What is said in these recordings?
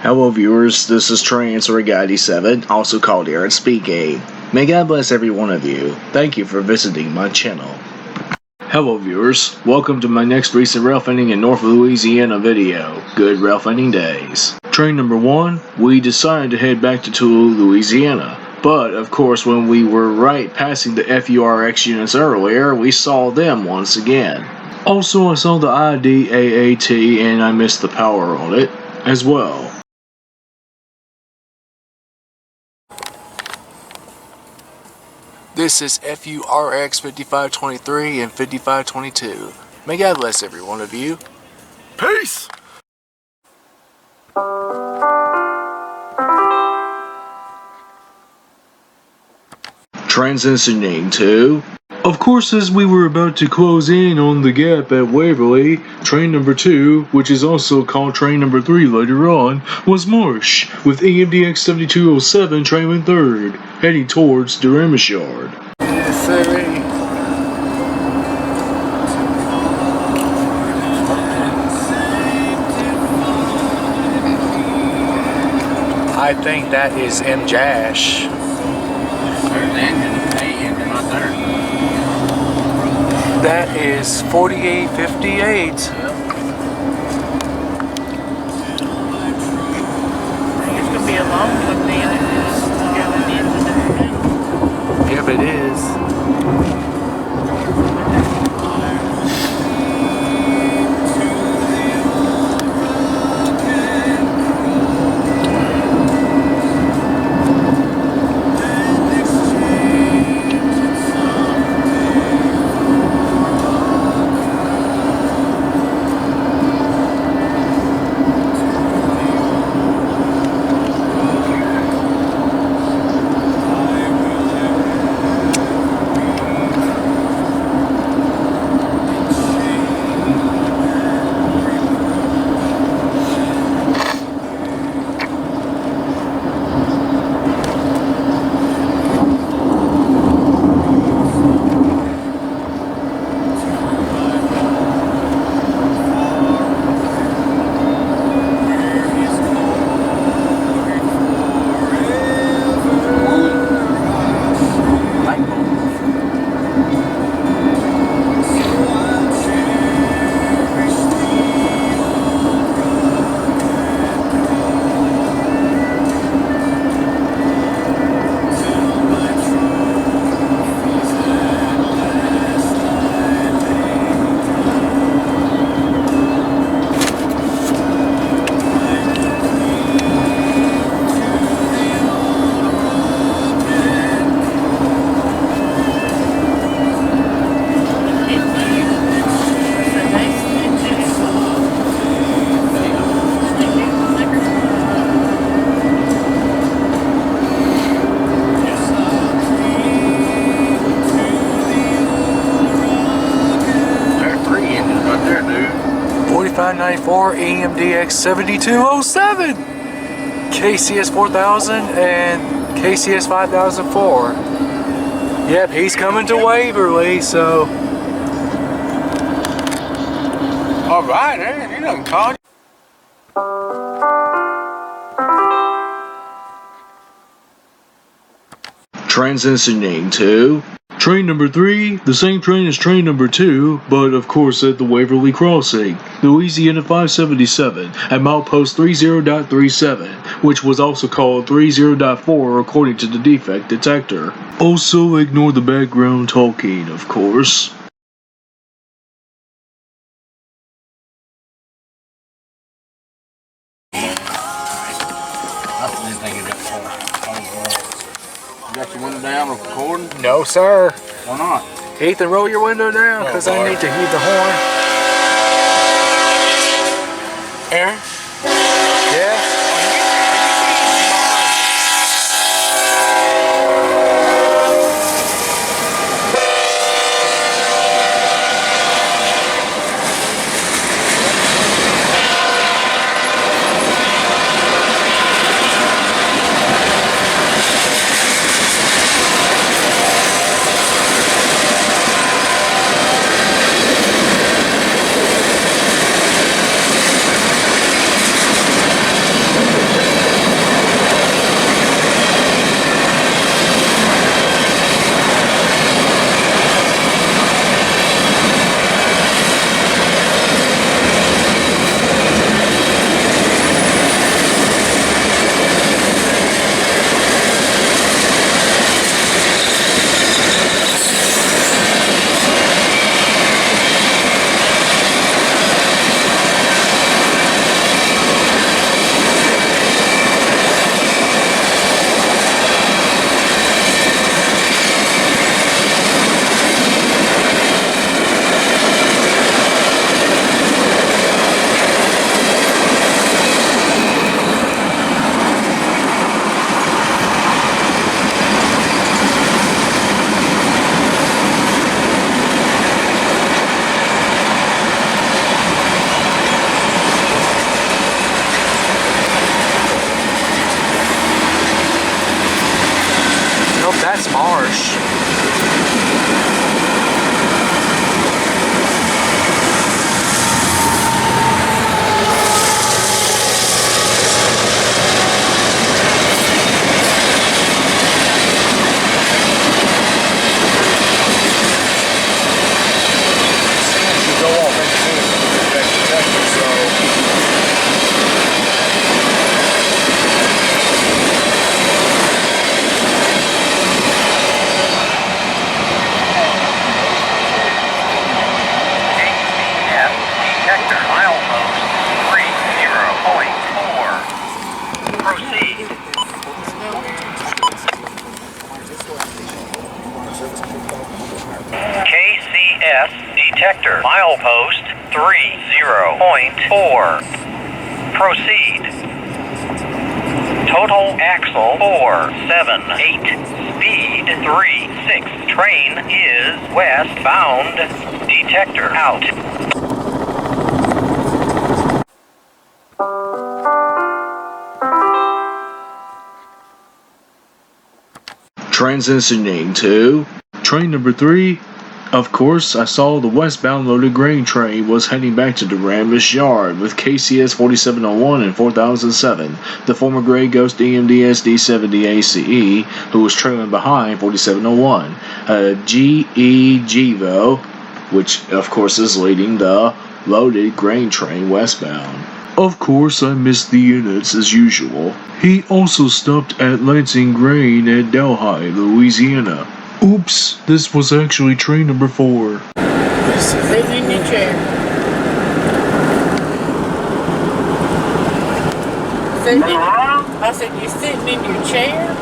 Hello viewers, this is Transfer Guy 7, also called Aaron speaking. May God bless every one of you. Thank you for visiting my channel. Hello viewers, welcome to my next recent railfanning in North Louisiana video. Good railfanning days. Train number 1, we decided to head back to Tulu, Louisiana. But of course when we were right passing the FURX units earlier, we saw them once again. Also I saw the IDAAT and I missed the power on it as well. This is FURX 5523 and 5522. May God bless every one of you. Peace! Transitioning to... Of course, as we were about to close in on the gap at Waverly, train number 2, which is also called train number 3 later on, was Marsh, with EMDX 7207 trailing 3rd, heading towards Duramus Yard. Yes, sir. I think that is M. Jash. There's the engine right there. That is 4858. It's gonna be a long one then if it's going into the Yep, it is. There's 3 engines right there, dude. 4594 EMDX 7207. KCS 4000 and KCS 5004. Yep, he's coming to Waverly, so. Alright, Aaron, you done called. Transitioning to... Train number 3, the same train as train number 2, but of course at the Waverly Crossing, Louisiana 577, at milepost 30.37, which was also called 30.4 according to the defect detector. Also ignore the background talking, of course. You got your window down recording? No, sir. Why not? Ethan, roll your window down because I need to heed the horn. Aaron? Yeah? Yes detector. Milepost 30.4. Proceed. Total axle 478. Speed 36. Train is westbound. Detector out. Transitioning to train number 3. Of course, I saw the westbound loaded grain train was heading back to the Ramish Yard with KCS 4701 and 4007, the former Grey Ghost EMDS D70 ACE, who was trailing behind 4701, GE Givo, which of course is leading the loaded grain train westbound. Of course, I missed the units as usual. He also stopped at Lansing Grain at Delhi, Louisiana. Oops, this was actually train number 4. Sitting in your chair. I said, you're sitting in your chair?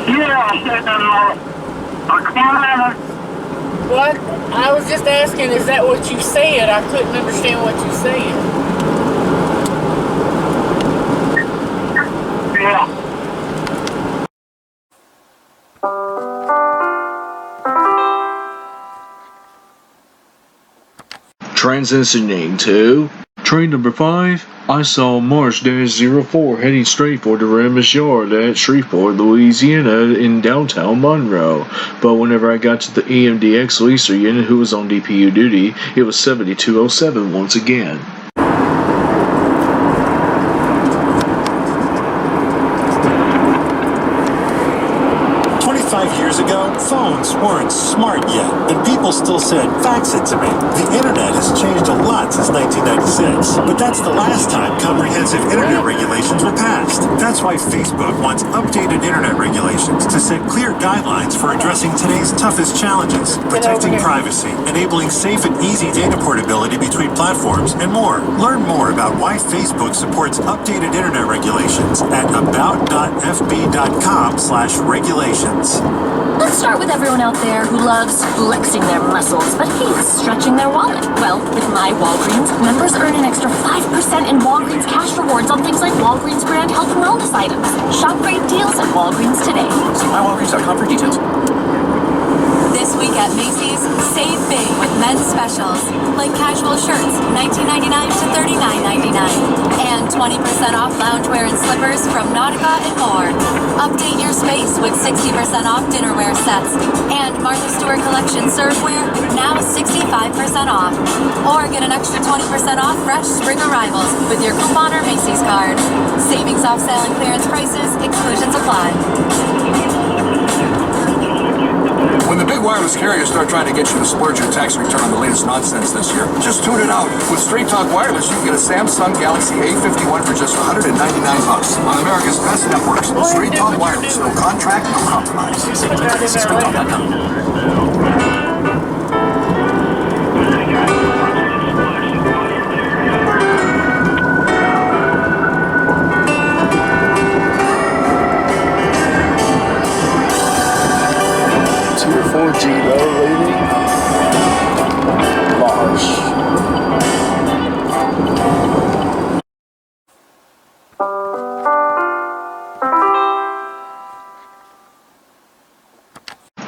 Yeah, I'm sitting in a corner. What? I was just asking, is that what you said? I couldn't understand what you said. Yeah. Transitioning to train number 5. I saw March-04 heading straight for the Ramish Yard at Shreveport, Louisiana in downtown Monroe. But whenever I got to the EMDX leaser unit who was on DPU duty, it was 7207 once again. 25 years ago, phones weren't smart yet, and people still said, fax it to me. The internet has changed a lot since 1996, but that's the last time comprehensive internet regulations were passed. That's why Facebook wants updated internet regulations to set clear guidelines for addressing today's toughest challenges, protecting privacy, enabling safe and easy data portability between platforms, and more. Learn more about why Facebook supports updated internet regulations at about.fb.com/regulations. Let's start with everyone out there who loves flexing their muscles but hates stretching their wallet. Well, with my Walgreens, members earn an extra 5% in Walgreens cash rewards on things like Walgreens brand health and wellness items. Shop great deals at Walgreens today. See mywalgreens.com for details. This week at Macy's, save big with men's specials, like casual shirts, $19.99 to $39.99, and 20% off loungewear and slippers from Nautica and more. Update your space with 60% off dinnerware sets, and Martha Stewart Collection serveware, now 65% off. Or get an extra 20% off fresh spring arrivals with your coupon or Macy's card. Savings off sale and clearance prices, exclusions apply. When the big wireless carriers start trying to get you to splurge your tax return on the latest nonsense this year, just tune it out. With Straight Talk Wireless, you can get a Samsung Galaxy A51 for just $199 on America's best networks. Straight Talk Wireless, no contract, no compromise. See StreightTalk.com. Tier 4G low rating. Mars.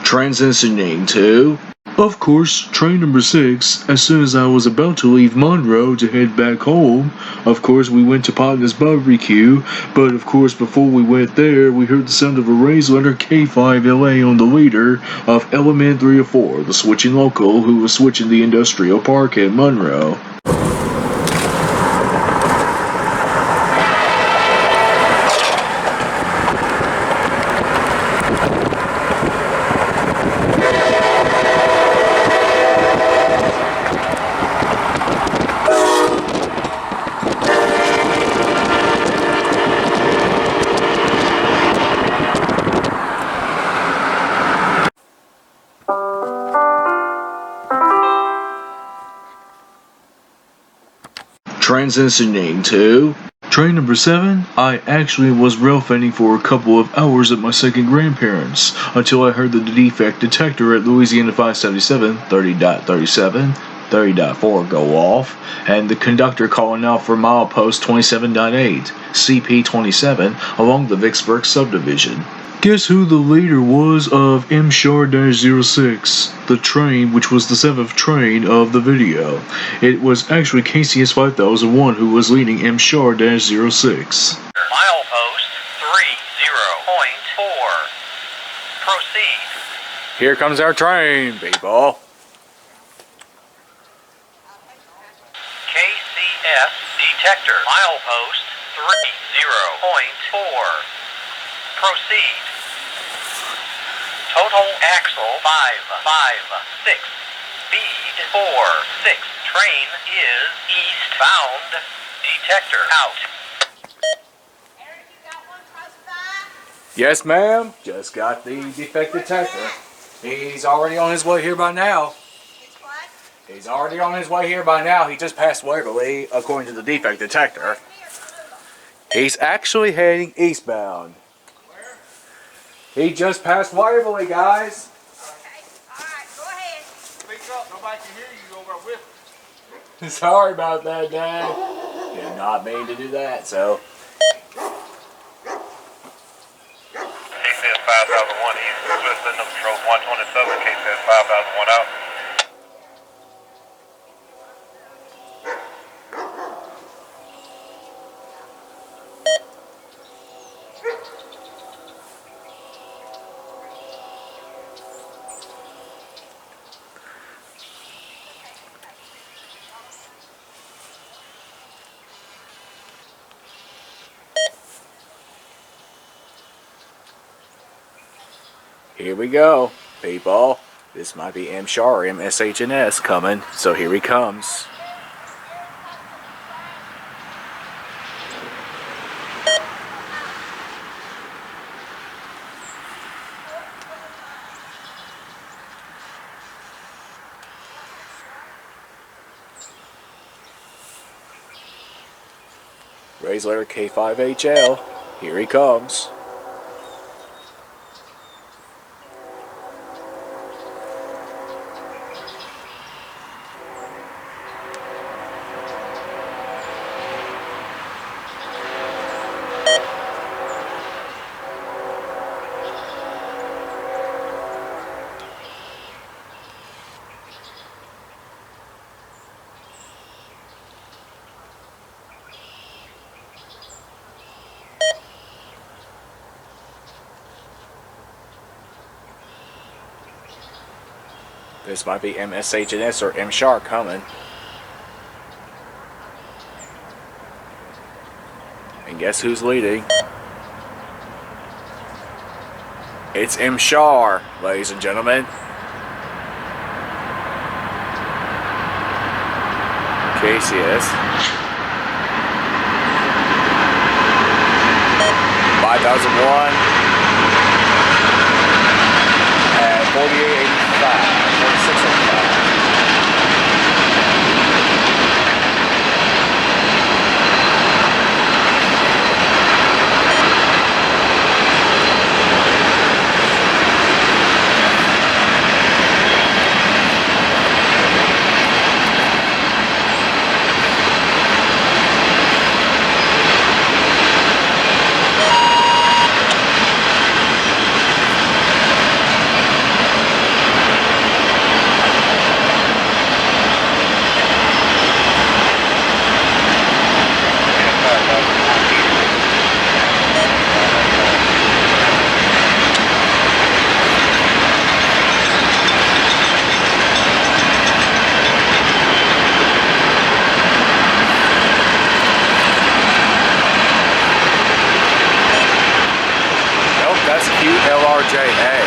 Transitioning to, of course, train number 6. As soon as I was about to leave Monroe to head back home, of course we went to Partner's Barbecue, but of course before we went there, we heard the sound of a raised letter K5LA on the leader of Element 304, the switching local who was switching the industrial park at Monroe. Transitioning to Train number 7, I actually was railfanning for a couple of hours at my second grandparents until I heard the defect detector at Louisiana 577 30.37, 30.4 go off, and the conductor calling out for milepost 27.8, CP27 along the Vicksburg subdivision. Guess who the leader was of M-06, the train which was the 7th train of the video. It was actually KCS 5001 who was leading M-06. Milepost 30.4. Proceed. Here comes our train, people. KCS detector. Milepost 30.4. Proceed. Total axle 556. Speed 46. Train is eastbound. Detector out. Yes, ma'am. Just got the defect detector. He's already on his way here by now. He's already on his way here by now. He just passed Waverly, according to the defect detector. He's actually heading eastbound. He just passed Waverly, guys. Alright, go ahead. Speak up, nobody can hear you over with. Sorry about that, Dad. Did not mean to do that, so. KCS 5001 east, Swift Signal Control 127, KCS 5001 out. Here we go, people. This might be M-Shar or MSH&S coming, so here he comes. Raise letter K5HL. Here he comes. This might be MSH&S or M-Shar coming. And guess who's leading? It's M-Shar, ladies and gentlemen. KCS 5001 at 4885. 4605. That's QLRJA.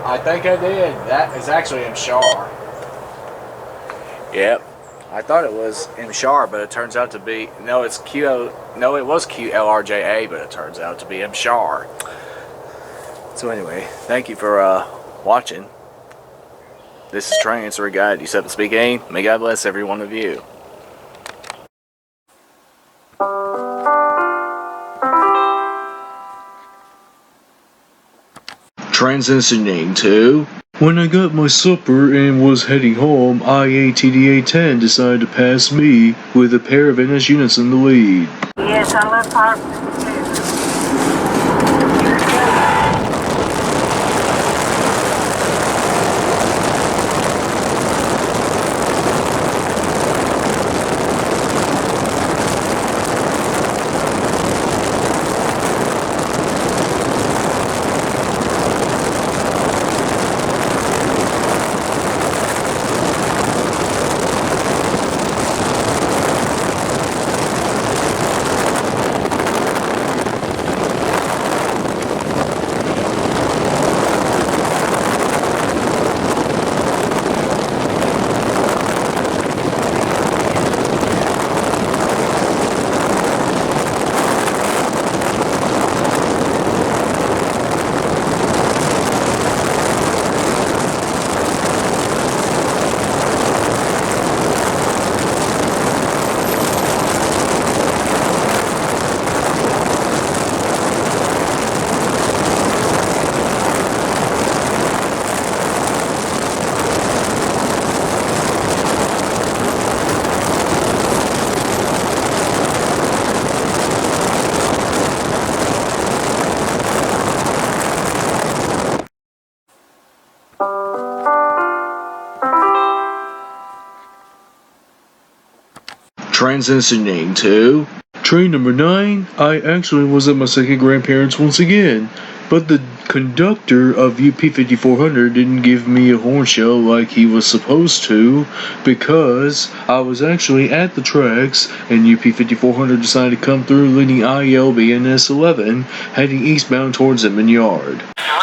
I think I did. That is actually Mshar. Yep. I thought it was Mshar, but it turns out to be no. It's Q. No, it was QLRJA, but it turns out to be Mshar. So anyway, thank you for watching. This is Transfer Guide D7 speaking. May God bless every one of you. Transitioning to when I got my supper and was heading home, IATDA 10 decided to pass me with a pair of NS units in the lead. Yes, I love Park. Transitioning to train number 9. I actually was at my second grandparents once again, but the conductor of UP 5400 didn't give me a horn show like he was supposed to, because I was actually at the tracks and UP 5400 decided to come through leading ILB and S11 heading eastbound towards Edmond Yard. 30.4.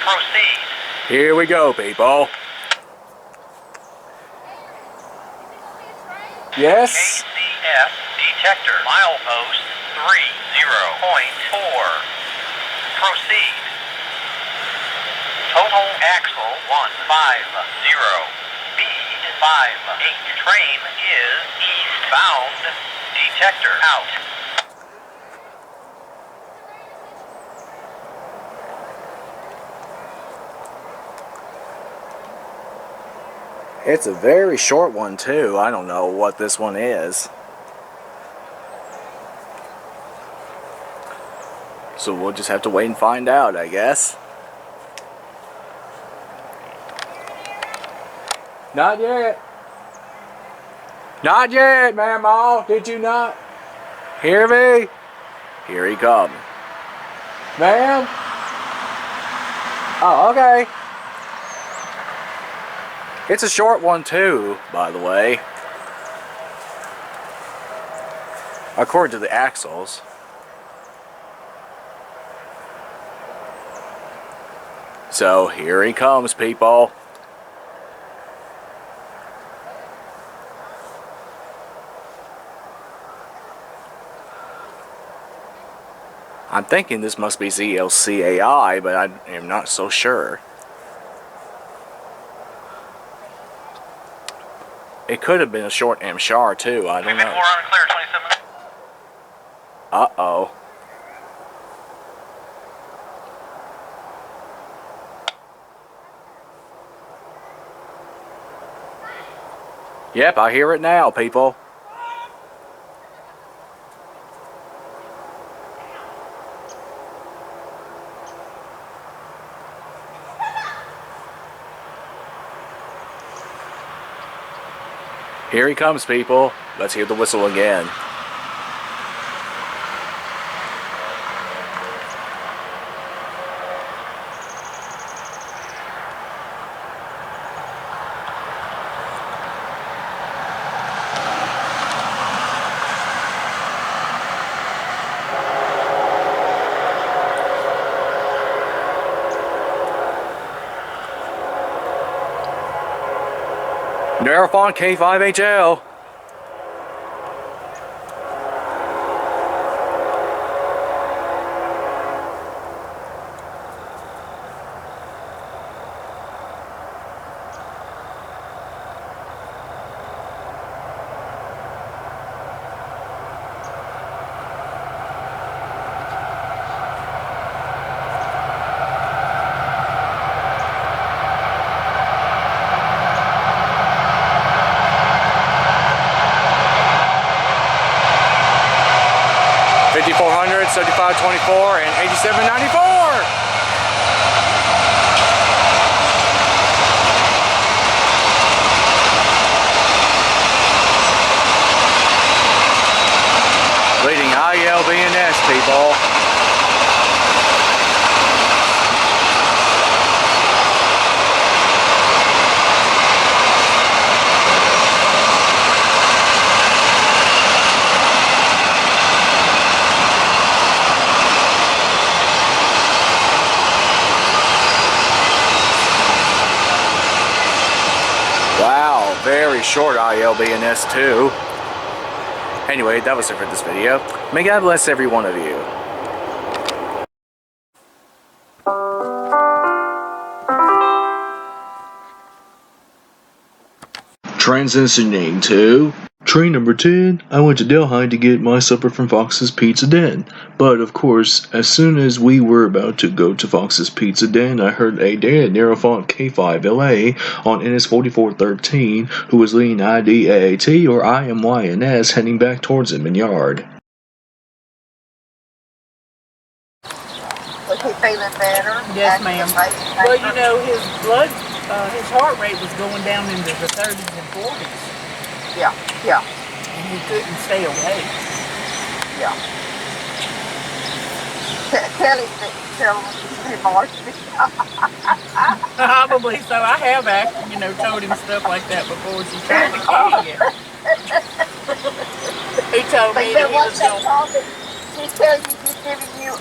Proceed. Here we go, people. Yes. KCF detector milepost 30.4. Proceed. Total axle 150. Speed 58. Train is eastbound. Detector out. It's a very short one too. I don't know what this one is. So we'll just have to wait and find out, I guess. Not yet. Not yet, Mamaw. Did you not hear me? Here he comes. Ma'am? Oh, okay. It's a short one too, by the way. According to the axles. So here he comes, people. I'm thinking this must be ZLCAI, but I am not so sure. It could have been a short Mshar too, I don't know. We're on clear 27. Uh-oh. Yep, I hear it now, people. Here he comes, people. Let's hear the whistle again. Railfanning K5HL. $5,400, $75.24, and $87.94. Leading ILBNS, people. Wow, very short ILBNS too. Anyway, that was it for this video. May God bless every one of you. Transitioning to train number 10. I went to Delhi to get my supper from Fox's Pizza Den. But of course, as soon as we were about to go to Fox's Pizza Den, I heard a dead Railfanning K5LA on NS4413 who was leading IDAAT or IMYNS heading back towards Inman Yard. Was he feeling better? Yes, ma'am. Well, you know, his blood, his heart rate was going down into the 30s and 40s. Yeah, yeah, And he couldn't stay awake. yeah. Tell him to remorse me. Probably so. I have, you know, told him stuff like that before. She tried to kill you. He told me that he was going. She's telling you she's giving you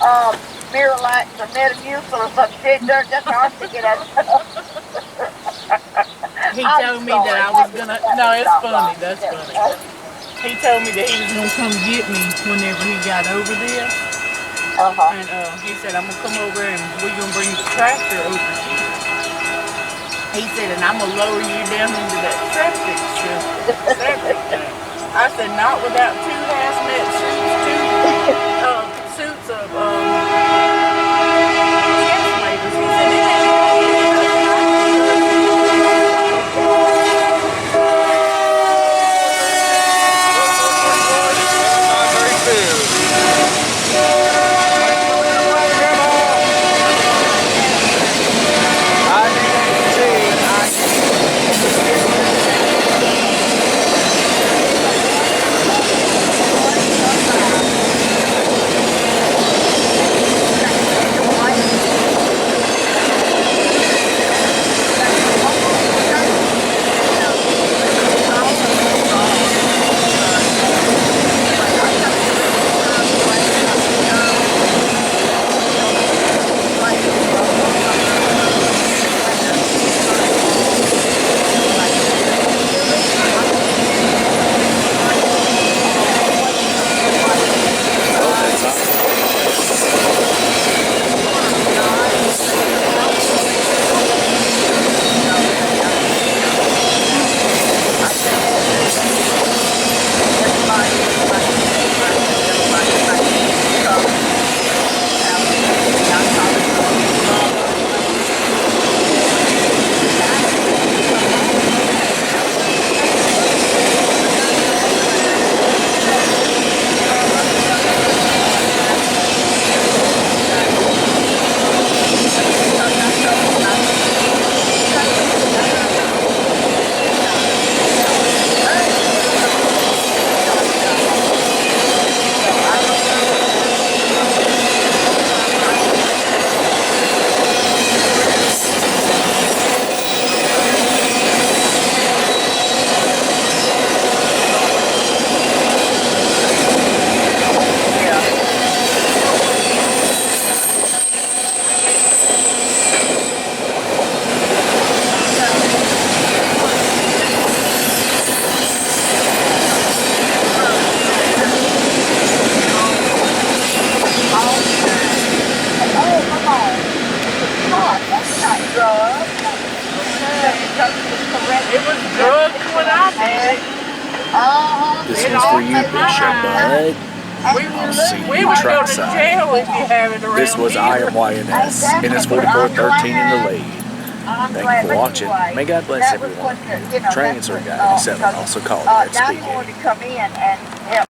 Miralax or Metamucil or some shit. That's how I stick it out. He told me that I was gonna. No, it's funny. That's funny. He told me that he was gonna come get me whenever he got over there. And he said, I'm gonna come over and we're gonna bring the tractor over here. He said, and I'm gonna lower you down into that septic tank. I said, not without 2 hazmat suits, 2 suits of ventilators. He said, it ain't It was drugs when I did it. This one's for you, Bishop Bud. I'll see you we would go to jail if you have it around. This was IMYNS, and it's 4413 in the lead. Thank you for watching. May God bless everyone. Transfer Guy 7, also called Aaron Speaking. I'm going to come in and help.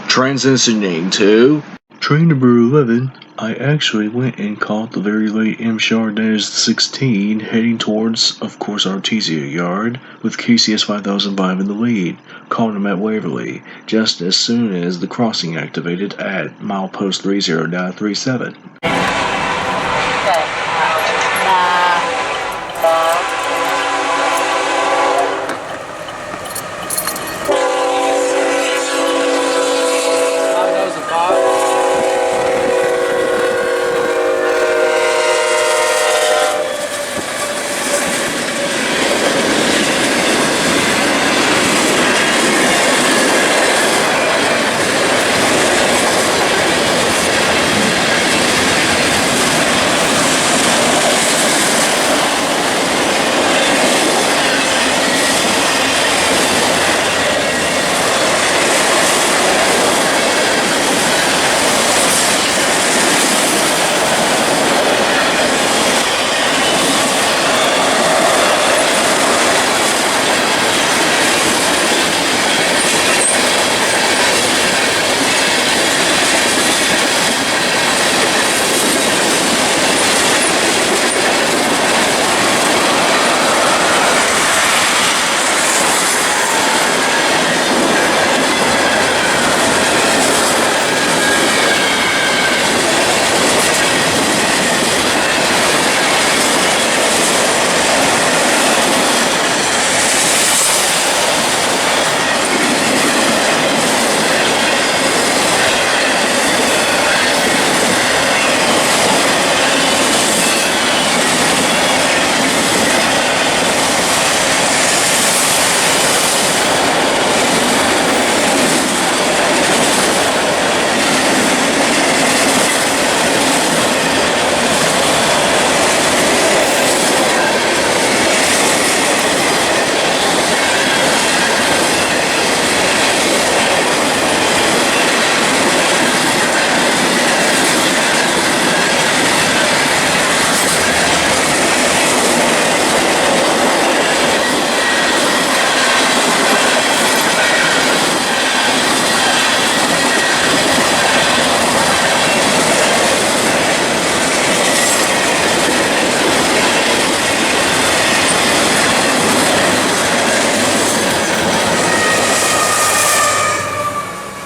Transitioning to train number 11. I actually went and caught the very late M. Chardonnay's 16 heading towards, of course, Artesia Yard with KCS 5005 in the lead. Caught him at Waverly just as soon as the crossing activated at milepost 30937.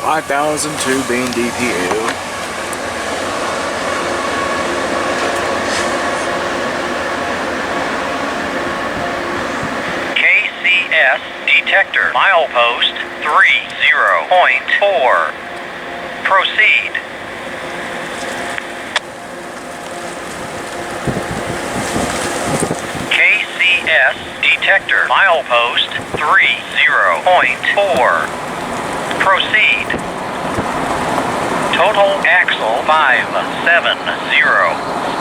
$5,002 being DPU. KCS detector milepost 30.4. Proceed. KCS detector milepost 30.4. Proceed. Total axle 570.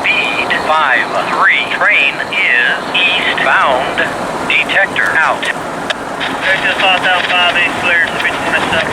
Speed 53. Train is eastbound. Detector out. Director 5058 cleared to be 27.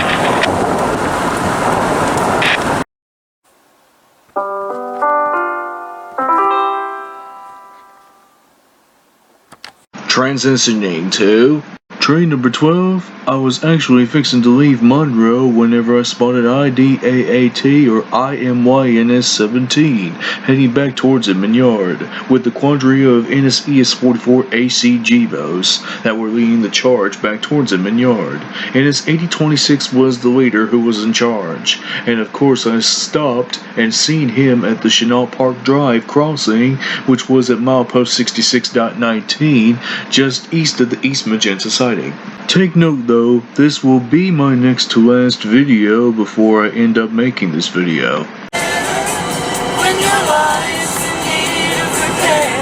Transitioning to train number 12. I was actually fixing to leave Monroe whenever I spotted IDAAT or IMYNS 17 heading back towards Inman Yard with the quandary of NSES 44 AC Gevos that were leading the charge back towards Inman Yard. NS 8026 was the leader who was in charge, and of course I stopped and seen him at the Chenault Park Drive crossing, which was at milepost 66.19 just east of the East Magenta sighting. Take note though, this will be my next to last video before I end up making this video. When your life's in need of repair,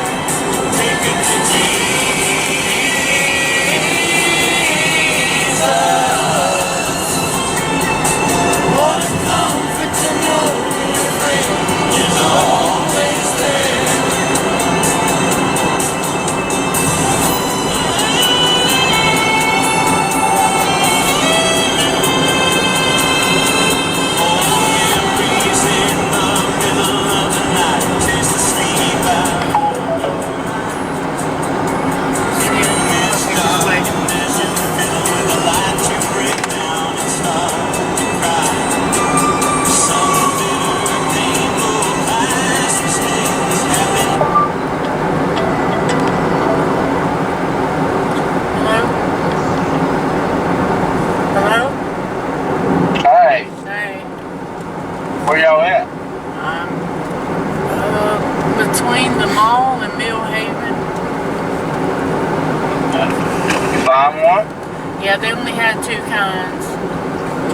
take it to Jesus. What a comfort to know you're free. 9-1? Yeah, they only had two kinds,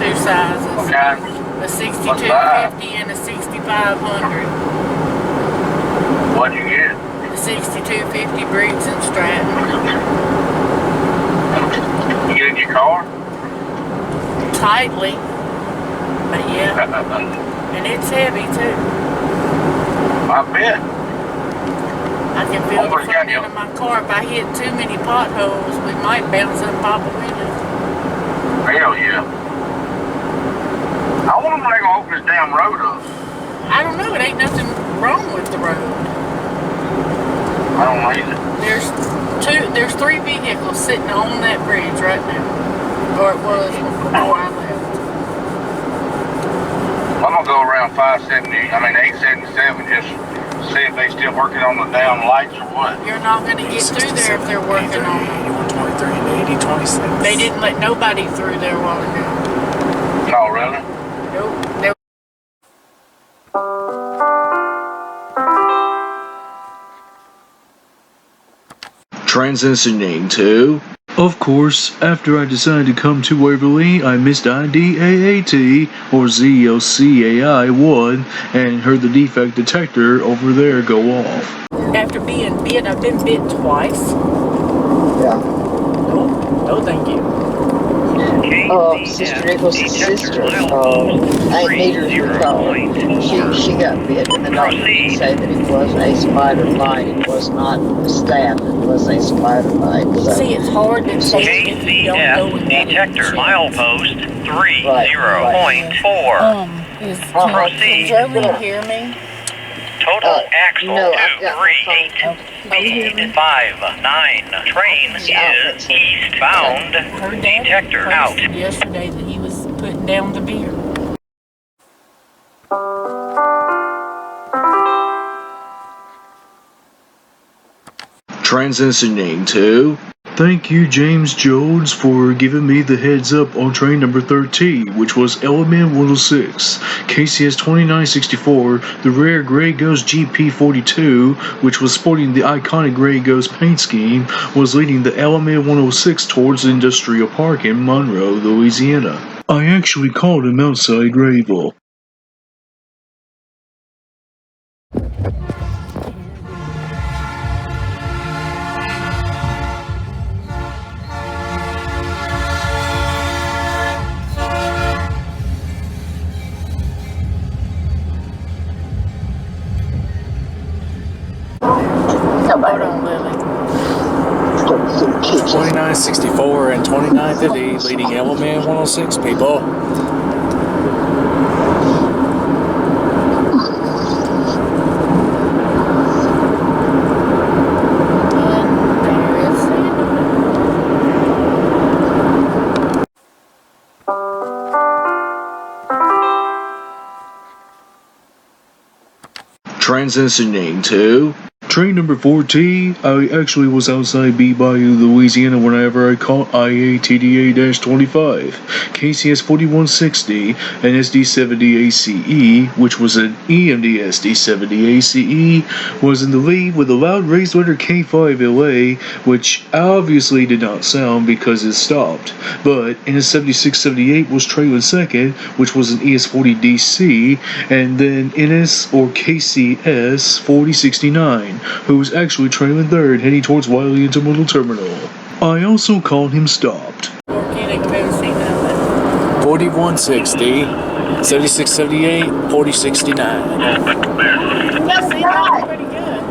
two sizes. What kind? A 6250 and a 6500. What'd you get? The 6250 Briggs and Stratton. You get in your car? Tightly, but yeah. And it's heavy too. I bet. I can feel the front end of my car. If I hit too many potholes, we might bounce up Papa Willis. Hell yeah. I wonder when they're going to open this damn road up. I don't know. It ain't nothing wrong with the road. I don't know either. There's three vehicles sitting on that bridge right now. Or it was before I left. I'm going to go around 877 just see if they still working on the damn lights or what. You're not going to get through there if they're working on them. 123 and 80, 26. They didn't let nobody through there a while ago. No, really? Nope. Transitioning to... Of course, after I decided to come to Waverly, I missed IDAAT, or ZOCAI1, and heard the defect detector over there go off. After being bit, I've been bit twice. Yeah. No, thank you. Sister Nichols' sister, Aunt Peter's recall. She got bit, and the doctor did say that it was a spider bite. It was not a stab, it was a spider bite. So. See, it's hard to say if you don't know what detector, milepost 30.4. Can Jolie hear me? Total axle no, 238. Speed 59. Train is eastbound. Detector out. Yesterday that he was putting down the beer. Transitioning to... Thank you, James Jones, for giving me the heads up on train number 13, which was Element 106, KCS 2964, the rare Grey Ghost GP42, which was sporting the iconic Grey Ghost paint scheme, was leading the Element 106 towards the industrial park in Monroe, Louisiana. I actually called him outside Grayville. Hold on, Lily. 2964 and 2950 leading Element 106, people. Transitioning to... Train number 14, I actually was outside B Bayou, Louisiana whenever I caught IATDA-25, KCS 4160, and SD70 ACE, which was an EMD SD70 ACE, was in the lead with a loud raised letter K5LA, which obviously did not sound because it stopped, but NS7678 was trailing second, which was an ES40DC, and then NS or KCS 4069. Who was actually trailing third, heading towards Wiley Intermodal Terminal. I also called him stopped. 4160, 7678, 4069. Pretty good.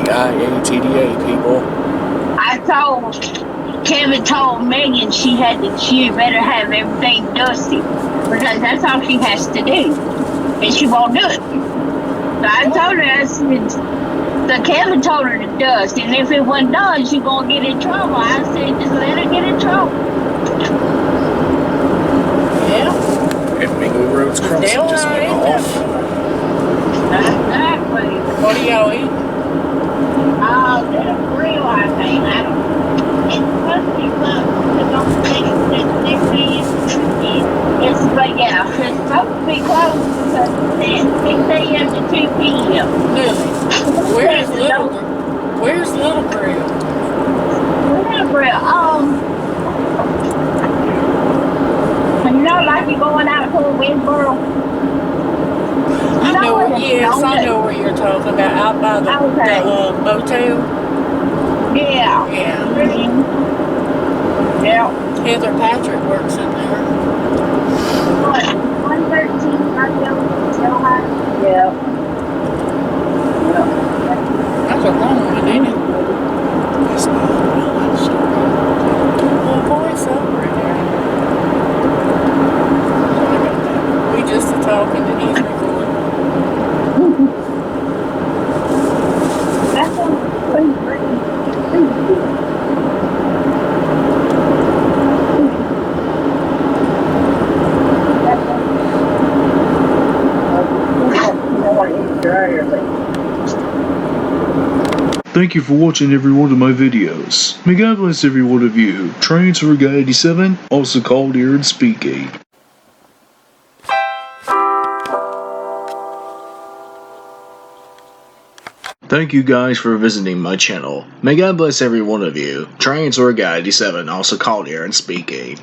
IATDA, people. Kevin told Megan she better have everything dusty because that's all she has to do, and she won't do it. So I told her, so Kevin told her to dust, and if it wasn't done, she's gonna get in trouble. I said, just let her get in trouble. Yeah. And Mingo Road's crossing just went off. Exactly. What do y'all eat? They're real, I think. It's supposed to be close. It's, but yeah, it's supposed to be be closed because it's 6 a.m. to 2 p.m. Really? Where's Little Grill? Little Grill, you know, like you're going out to Winsboro. I know where you're talking about. Out by the motel. Yeah. Yeah. Mm-hmm. Yeah. Heather Patrick works in there. What? 113 Ohio? Yeah. That's a long one, ain't it? Little voice over in there. We just talking to he's recording. That's a Thank you for watching every one of my videos. May God bless every one of you. Transfer Guy 87, also called Aaron Speaking. Thank you guys for visiting my channel. May God bless every one of you. Transfer Guy 87, also called Aaron Speaking.